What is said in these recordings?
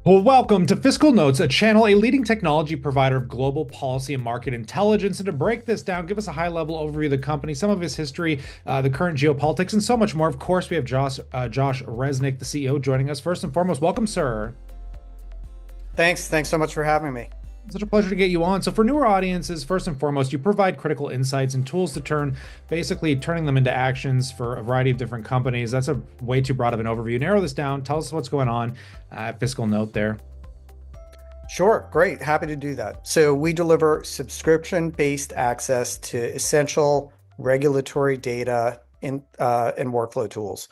Well, welcome to Fiscal Notes, a channel, a leading technology provider of global policy and market intelligence. And to break this down, give us a high-level overview of the company, some of its history, the current geopolitics, and so much more. Of course, we have Josh Resnick, the CEO, joining us. First and foremost, welcome, sir. Thanks so much for having me. Such a pleasure to get you on. So, for newer audiences, first and foremost, you provide critical insights and tools to basically turning them into actions for a variety of different companies. That's a way too broad of an overview. Narrow this down. Tell us what's going on at Fiscal Note there. Sure, great. Happy to do that. So we deliver subscription-based access to essential regulatory data and workflow tools.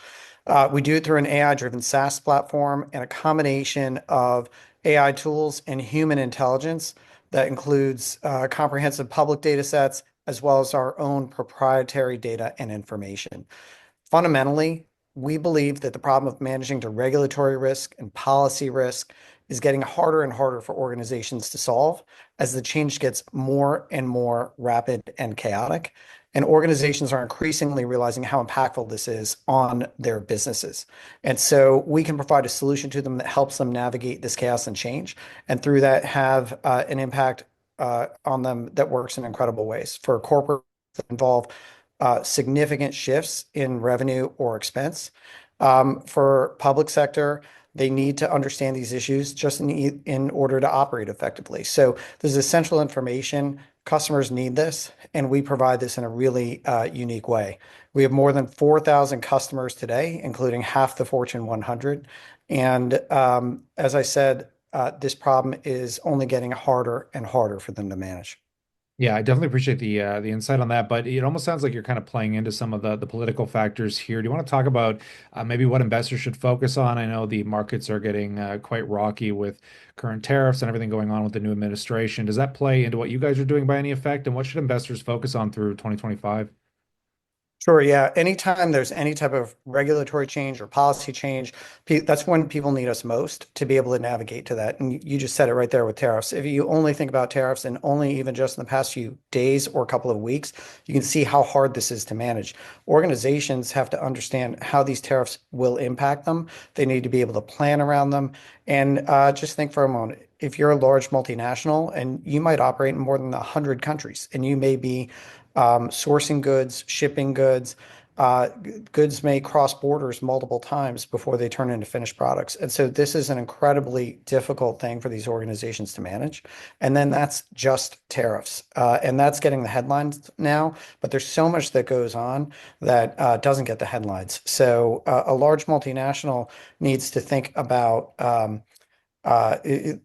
We do it through an AI-driven SaaS platform and a combination of AI tools and human intelligence that includes comprehensive public data sets as well as our own proprietary data and information. Fundamentally, we believe that the problem of managing the regulatory risk and policy risk is getting harder and harder for organizations to solve as the change gets more and more rapid and chaotic. And organizations are increasingly realizing how impactful this is on their businesses. And so we can provide a solution to them that helps them navigate this chaos and change, and through that have an impact on them that works in incredible ways. For corporate that involve significant shifts in revenue or expense. For public sector, they need to understand these issues just in order to operate effectively. So there's essential information. Customers need this, and we provide this in a really unique way. We have more than 4,000 customers today, including half the Fortune 100. And as I said, this problem is only getting harder and harder for them to manage. Yeah, I definitely appreciate the insight on that, but it almost sounds like you're kind of playing into some of the political factors here. Do you want to talk about maybe what investors should focus on? I know the markets are getting quite rocky with current tariffs and everything going on with the new administration. Does that play into what you guys are doing by any effect? And what should investors focus on through 2025? Sure, yeah. Anytime there's any type of regulatory change or policy change, that's when people need us most to be able to navigate to that. And you just said it right there with tariffs. If you only think about tariffs and only even just in the past few days or couple of weeks, you can see how hard this is to manage. Organizations have to understand how these tariffs will impact them. They need to be able to plan around them. And just think for a moment, if you're a large multinational and you might operate in more than 100 countries and you may be sourcing goods, shipping goods. Uh, Goods may cross borders multiple times before they turn into finished products. And so this is an incredibly difficult thing for these organizations to manage. And then that's just tariffs. And that's getting the headlines now, but there's so much that goes on that doesn't get the headlines. So a large multinational needs to think about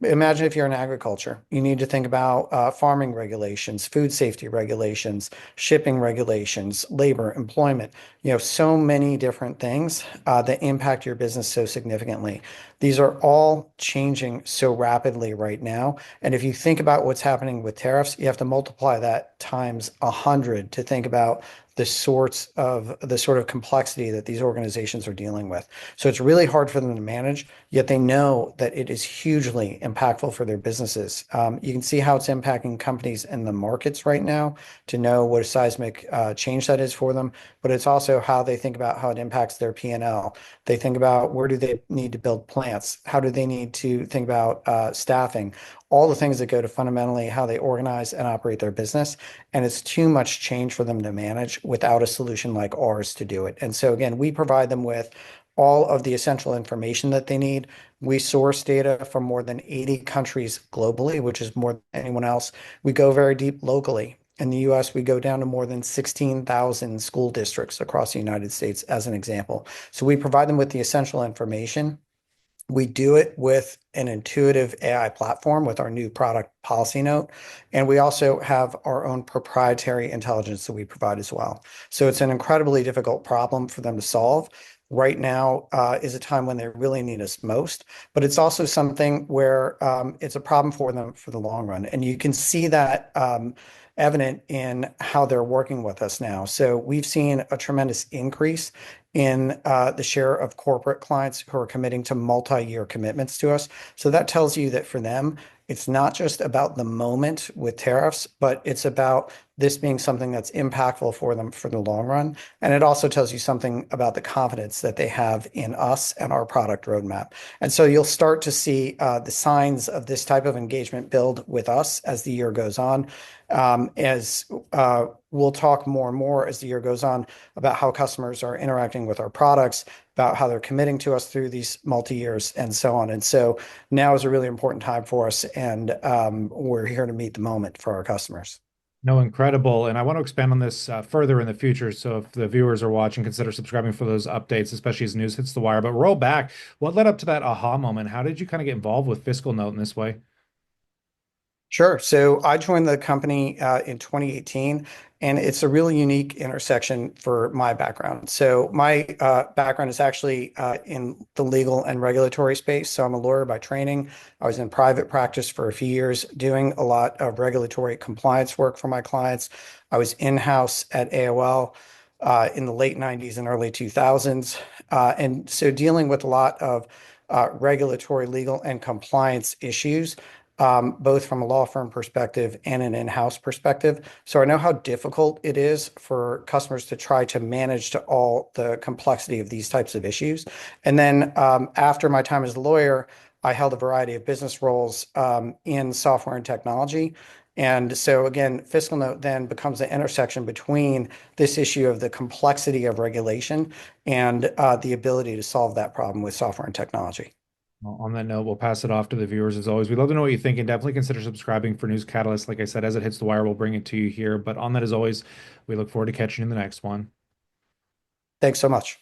imagine if you're in agriculture, you need to think about farming regulations, food safety regulations, shipping regulations, labor, employment, so many different things that impact your business so significantly. These are all changing so rapidly right now. And if you think about what's happening with tariffs, you have to multiply that times 100 to think about the sort of complexity that these organizations are dealing with. So it's really hard for them to manage, yet they know that it is hugely impactful for their businesses. You can see how it's impacting companies in the markets right now to know what a seismic change that is for them, but it's also how they think about how it impacts their P&L. They think about where do they need to build plants? How do they need to think about staffing? All the things that go to fundamentally how they organize and operate their business. And it's too much change for them to manage without a solution like ours to do it. And so again, we provide them with all of the essential information that they need. We source data from more than 80 countries globally, which is more than anyone else. We go very deep locally. In the US, we go down to more than 16,000 school districts across the United States, as an example. So we provide them with the essential information. We do it with an intuitive AI platform with our new product FiscalNote, and we also have our own proprietary intelligence that we provide as well. So it's an incredibly difficult problem for them to solve. Right now is a time when they really need us most, but it's also something where it's a problem for them for the long run. And you can see that evident in how they're working with us now. So we've seen a tremendous increase in the share of corporate clients who are committing to multi-year commitments to us. So that tells you that for them, it's not just about the moment with tariffs, but it's about this being something that's impactful for them for the long run. And it also tells you something about the confidence that they have in us and our product roadmap. And so you'll start to see the signs of this type of engagement build with us as the year goes on. As we'll talk more and more as the year goes on about how customers are interacting with our products, about how they're committing to us through these multi-years and so on. And so now is a really important time for us, and we're here to meet the moment for our customers. No, incredible. And I want to expand on this further in the future. So if the viewers are watching, consider subscribing for those updates, especially as news hits the wire. But roll back. What led up to that aha moment? How did you kind of get involved with FiscalNote in this way? Sure. So I joined the company in 2018, and it's a really unique intersection for my background. So my background is actually in the legal and regulatory space. So I'm a lawyer by training. I was in private practice for a few years, doing a lot of regulatory compliance work for my clients. I was in-house at AOL in the late 90s and early 2000s. And so dealing with a lot of regulatory, legal, and compliance issues both from a law firm perspective and an in-house perspective. So I know how difficult it is for customers to try to manage to all the complexity of these types of issues. And then after my time as a lawyer, I held a variety of business roles in software and technology. And so again, FiscalNote then becomes the intersection between this issue of the complexity of regulation and the ability to solve that problem with software and technology. Well, on that note, we'll pass it off to the viewers as always. We'd love to know what you think and definitely consider subscribing for News Catalyst. Like I said, as it hits the wire, we'll bring it to you here. But on that, as always, we look forward to catching you in the next one. Thanks so much.